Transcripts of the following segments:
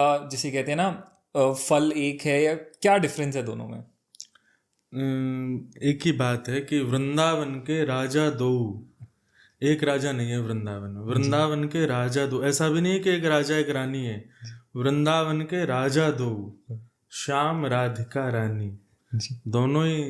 जिसे कहते हैं ना, फल एक है या क्या डिफरेंस है दोनों में? एक ही बात है कि वृंदावन के राजा दो, एक राजा नहीं है वृंदावन में। वृंदावन के राजा दो, ऐसा भी नहीं है कि एक राजा एक रानी है। वृंदावन के राजा दो, श्याम राधिका रानी, दोनों ही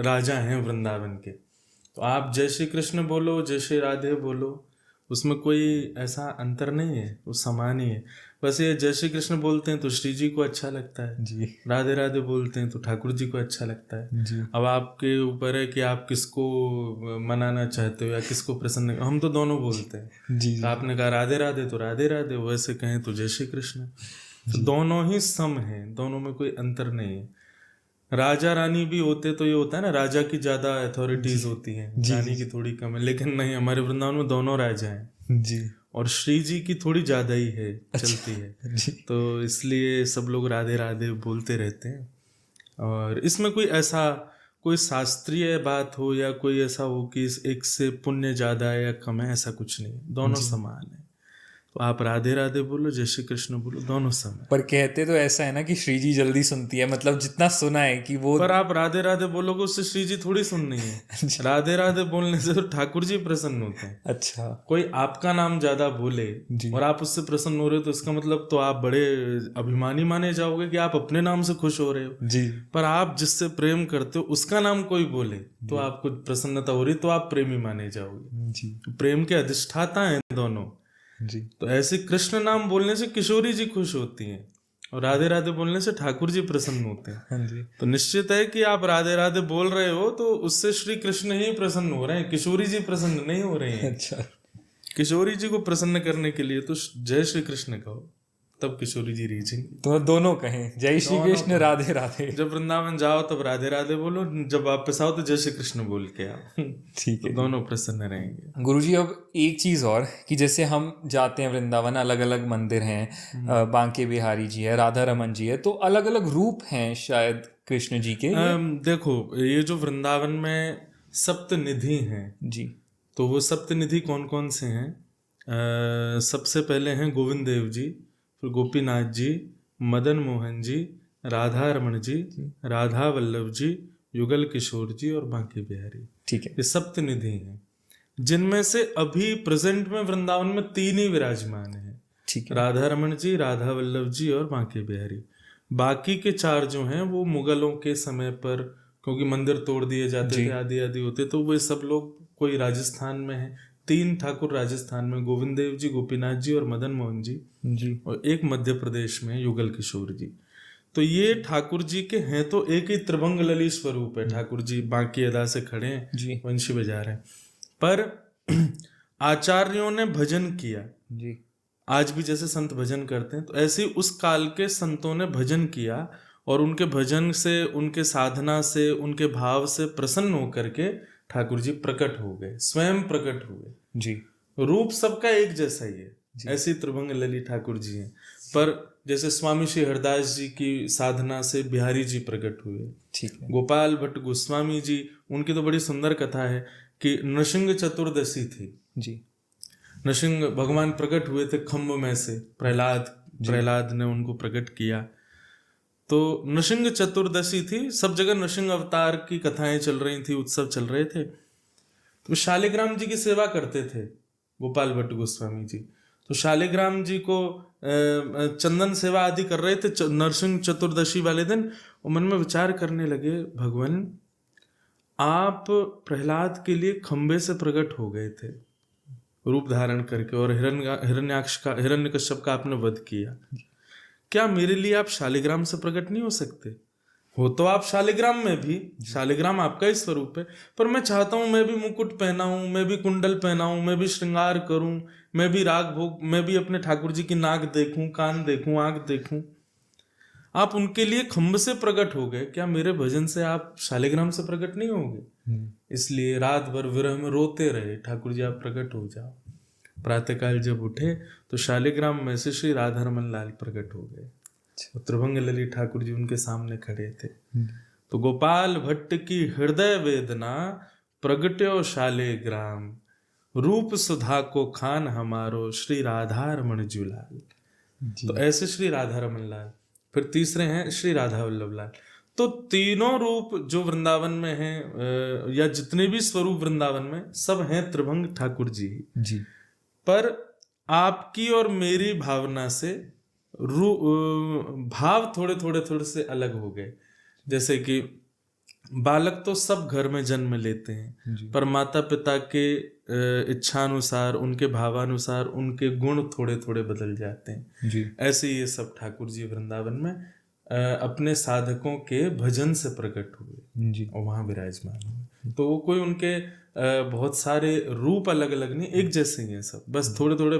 राजा हैं वृंदावन के। तो आप जय श्री कृष्ण बोलो, जय श्री राधे बोलो, उसमें कोई ऐसा अंतर नहीं है, वो समान ही है। बस ये जय श्री कृष्ण बोलते हैं तो श्री जी को अच्छा लगता है जी, राधे राधे बोलते हैं तो ठाकुर जी को अच्छा लगता है जी, अब आपके ऊपर है कि आप किसको मनाना चाहते हो या किसको प्रसन्न। हम तो दोनों बोलते हैं। जी, तो आपने कहा राधे राधे तो राधे राधे, वैसे कहें तो जय श्री कृष्ण। तो दोनों ही सम हैं, दोनों में कोई अंतर नहीं है। राजा रानी भी होते तो ये होता है ना, राजा की ज्यादा अथॉरिटीज होती हैं, रानी की थोड़ी कम है, लेकिन नहीं, हमारे वृंदावन में दोनों राजा हैं जी, और श्री जी की थोड़ी ज्यादा ही है, चलती है। जी, तो इसलिए सब लोग राधे राधे बोलते रहते हैं। और इसमें कोई ऐसा कोई शास्त्रीय बात हो या कोई ऐसा हो कि इस एक से पुण्य ज्यादा है या कम है, ऐसा कुछ नहीं, दोनों समान है। तो आप राधे राधे बोलो, जय श्री कृष्ण बोलो, दोनों समान। पर कहते तो ऐसा है ना कि श्री जी जल्दी सुनती है, मतलब जितना सुना है कि वो। पर आप राधे राधे बोलोगे उससे श्री जी थोड़ी सुननी है। राधे राधे बोलने से तो ठाकुर जी प्रसन्न होते हैं। अच्छा, कोई आपका नाम ज्यादा बोले जी, और आप उससे प्रसन्न हो रहे हो तो इसका मतलब तो आप बड़े अभिमानी माने जाओगे कि आप अपने नाम से खुश हो रहे हो। जी, पर आप जिससे प्रेम करते हो उसका नाम कोई बोले तो आपको प्रसन्नता हो रही, तो आप प्रेमी माने जाओगे। जी, प्रेम के अधिष्ठाता हैं दोनों। जी, तो ऐसे कृष्ण नाम बोलने से किशोरी जी खुश होती हैं और राधे राधे बोलने से ठाकुर जी प्रसन्न होते हैं। हाँ जी, तो निश्चित है कि आप राधे राधे बोल रहे हो तो उससे श्री कृष्ण ही प्रसन्न हो रहे हैं, किशोरी जी प्रसन्न नहीं हो रहे हैं। अच्छा, किशोरी जी को प्रसन्न करने के लिए तो जय श्री कृष्ण कहो, तब किशोरी जी रीचेंगे। तो दोनों कहें जय श्री कृष्ण राधे राधे। जब वृंदावन जाओ तब राधे राधे बोलो, जब वापस आओ तो जय श्री कृष्ण बोल के आओ। ठीक तो है दोनों प्रसन्न रहेंगे। गुरुजी। अब एक चीज़ और कि जैसे हम जाते हैं वृंदावन, अलग अलग मंदिर हैं, बांके बिहारी जी है, राधा रमन जी है, तो अलग अलग रूप हैं शायद कृष्ण जी के। देखो, ये जो वृंदावन में सप्तनिधि हैं, जी, तो वो सप्तनिधि कौन कौन से हैं? सबसे पहले हैं गोविंद देव जी, फिर गोपीनाथ जी, मदन मोहन जी, राधा रमन जी, राधा वल्लभ जी, युगल किशोर जी और बांके बिहारी। ठीक है, ये सप्तनिधि हैं, जिनमें से अभी प्रेजेंट में वृंदावन में 3 ही विराजमान हैं। ठीक है, राधा रमन जी, राधा वल्लभ जी और बांके बिहारी। बाकी के 4 जो हैं वो मुगलों के समय पर, क्योंकि मंदिर तोड़ दिए जाते थे, आदि आदि होते, तो वे सब लोग कोई राजस्थान में है। 3 ठाकुर राजस्थान में, गोविंद देव जी, गोपीनाथ जी और मदन मोहन जी, जी, और एक मध्य प्रदेश में युगल किशोर जी। तो ये ठाकुर जी के हैं तो एक ही त्रिभंग लली स्वरूप है। ठाकुर जी बांकी अदा से खड़े हैं, जी, वंशी बजा रहे हैं, पर आचार्यों ने भजन किया। जी, आज भी जैसे संत भजन करते हैं, तो ऐसे ही उस काल के संतों ने भजन किया और उनके भजन से, उनके साधना से, उनके भाव से प्रसन्न होकर के ठाकुर जी प्रकट हो गए, स्वयं प्रकट हुए। जी, रूप सबका एक जैसा ही है, ऐसी त्रिभंग लली ठाकुर जी हैं। पर जैसे स्वामी श्री हरदास जी की साधना से बिहारी जी प्रकट हुए। ठीक है, गोपाल भट्ट गोस्वामी जी, उनकी तो बड़ी सुंदर कथा है कि नृसिंह चतुर्दशी थी। जी, नृसिंह भगवान प्रकट हुए थे खम्भ में से, प्रहलाद ने उनको प्रकट किया। तो नृसिंह चतुर्दशी थी, सब जगह नृसिंह अवतार की कथाएं चल रही थी, उत्सव चल रहे थे। तो शालिग्राम जी की सेवा करते थे गोपाल भट्ट गोस्वामी जी। तो शालिग्राम जी को चंदन सेवा आदि कर रहे थे नरसिंह चतुर्दशी वाले दिन, और मन में विचार करने लगे, भगवान आप प्रहलाद के लिए खंबे से प्रकट हो गए थे रूप धारण करके, और हिरण्यकश्यप का आपने वध किया, क्या मेरे लिए आप शालिग्राम से प्रकट नहीं हो सकते? हो तो आप शालिग्राम में भी, शालिग्राम आपका ही स्वरूप है, पर मैं चाहता हूं मैं भी मुकुट पहनाऊं, मैं भी कुंडल पहनाऊं, मैं भी श्रृंगार करूं, मैं भी राग भोग, मैं भी अपने ठाकुर जी की नाक देखूं, कान देखूं, आंख देखूं। आप उनके लिए खंभ से प्रकट हो गए, क्या मेरे भजन से आप शालिग्राम से प्रकट नहीं होंगे? इसलिए रात भर विरह में रोते रहे, ठाकुर जी आप प्रकट हो जाओ। प्रातःकाल जब उठे तो शालिग्राम में से श्री राधा रमन लाल प्रकट हो गए। त्रिभंग लली ठाकुर जी उनके सामने खड़े थे। तो गोपाल भट्ट की हृदय वेदना प्रगट्यो शालिग्राम, रूप सुधा को खान हमारो श्री राधा रमन जुलाल। तो ऐसे श्री राधा रमन लाल। फिर तीसरे हैं श्री राधा वल्लभ लाल। तो तीनों रूप जो वृंदावन में हैं, या जितने भी स्वरूप वृंदावन में, सब हैं त्रिभंग ठाकुर जी ही। जी। पर आपकी और मेरी भावना से भाव थोड़े से अलग हो गए। जैसे कि बालक तो सब घर में जन्म लेते हैं, पर माता पिता के इच्छानुसार, उनके भावानुसार उनके गुण थोड़े बदल जाते हैं। जी। ऐसे ये सब ठाकुर जी वृंदावन में अपने साधकों के भजन से प्रकट हुए जी। और वहाँ विराजमान हुए। तो वो कोई उनके बहुत सारे रूप अलग अलग नहीं, एक जैसे ही हैं सब, बस थोड़े